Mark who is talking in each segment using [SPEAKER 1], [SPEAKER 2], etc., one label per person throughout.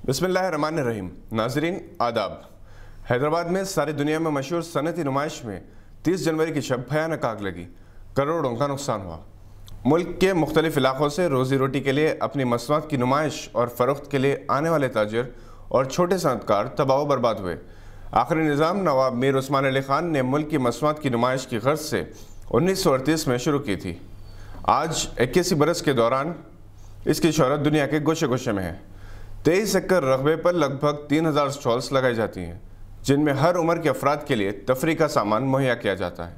[SPEAKER 1] बिस्मिल्लाहिर्रहमानिर्रहीम। नाजरीन आदाब। हैदराबाद में सारी दुनिया में मशहूर सनती नुमाइश में 30 जनवरी की शब भयानक आग लगी, करोड़ों का नुकसान हुआ। मुल्क के मुख्तलिफ इलाकों से रोज़ी रोटी के लिए अपनी मसनूआत की नुमाइश और फ़रोख्त के लिए आने वाले ताजिर और छोटे सनतकार तबाह बर्बाद हुए। आखिरी निज़ाम नवाब मीर उस्मान अली ख़ान ने मुल्क की मसनूआत की नुमाइश की गर्ज से 1938 में शुरू की थी। आज 21 बरस के दौरान इसकी शोहरत दुनिया के गोशे गोशे में है। 23 एकड़ रकबे पर लगभग 3000 स्टॉल्स लगाई जाती हैं, जिनमें हर उम्र के अफराद के लिए तफरी का सामान मुहैया किया जाता है।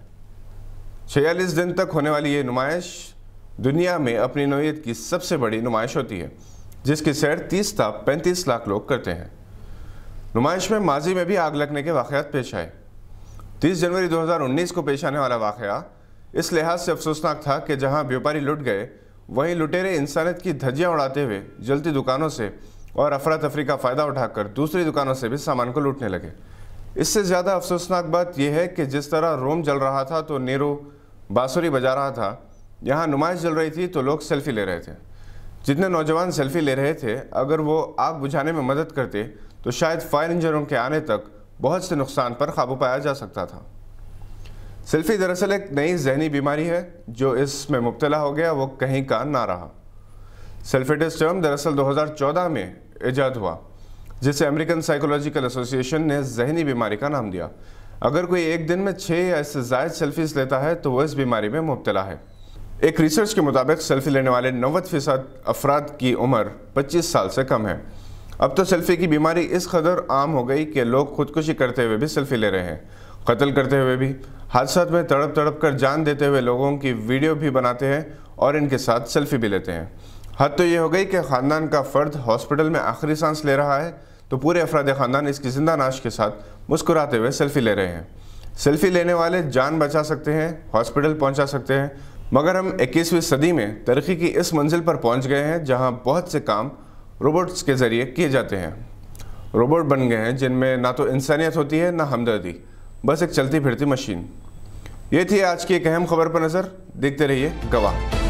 [SPEAKER 1] 46 दिन तक होने वाली ये नुमाइश दुनिया में अपनी नौइयत की सबसे बड़ी नुमाइश होती है, जिसकी सैर 30 था 35 लाख लोग करते हैं। नुमाइश में माजी में भी आग लगने के वाक़यात पेश आए। 30 जनवरी 2019 को पेश आने वाला वाक़या इस लिहाज से अफसोसनाक था कि जहां व्यापारी लुट गए, वहीं लुटेरे इंसानियत की धज्जियां उड़ाते हुए जलती दुकानों से और अफरा तफरी का फ़ायदा उठाकर दूसरी दुकानों से भी सामान को लूटने लगे। इससे ज़्यादा अफसोसनाक बात यह है कि जिस तरह रोम जल रहा था तो नीरू बांसुरी बजा रहा था, यहाँ नुमाइश जल रही थी तो लोग सेल्फी ले रहे थे। जितने नौजवान सेल्फी ले रहे थे, अगर वो आग बुझाने में मदद करते तो शायद फायर इंजनों के आने तक बहुत से नुकसान पर काबू पाया जा सकता था। सेल्फी दरअसल एक नई जहनी बीमारी है, जो इसमें मुब्तला हो गया वो कहीं का ना रहा। सेल्फिटिस टर्म दरअसल 2014 में ईजाद हुआ, जिसे अमेरिकन साइकोलॉजिकल एसोसिएशन ने जहनी बीमारी का नाम दिया। अगर कोई एक दिन में 6 या इससे ज़ायद सेल्फीज लेता है तो वह इस बीमारी में मुब्तला है। एक रिसर्च के मुताबिक सेल्फी लेने वाले 90% अफराद की उम्र 25 साल से कम है। अब तो सेल्फी की बीमारी इस कदर आम हो गई कि लोग खुदकुशी करते हुए भी सेल्फी ले रहे हैं, कत्ल करते हुए भी, हादसात में तड़प तड़प कर जान देते हुए लोगों की वीडियो भी बनाते हैं और इनके साथ सेल्फी भी लेते हैं। हद तो ये हो गई कि ख़ानदान का फ़र्द हॉस्पिटल में आखिरी सांस ले रहा है तो पूरे अफराद ख़ानदान इसकी ज़िंदा नाश के साथ मुस्कुराते हुए सेल्फी ले रहे हैं। सेल्फी लेने वाले जान बचा सकते हैं, हॉस्पिटल पहुंचा सकते हैं, मगर हम 21वीं सदी में तरक्की की इस मंजिल पर पहुंच गए हैं जहां बहुत से काम रोबोट्स के ज़रिए किए जाते हैं। रोबोट बन गए हैं जिनमें ना तो इंसानियत होती है ना हमदर्दी, बस एक चलती फिरती मशीन। ये थी आज की एक अहम खबर पर नज़र। देखते रहिए गवाह।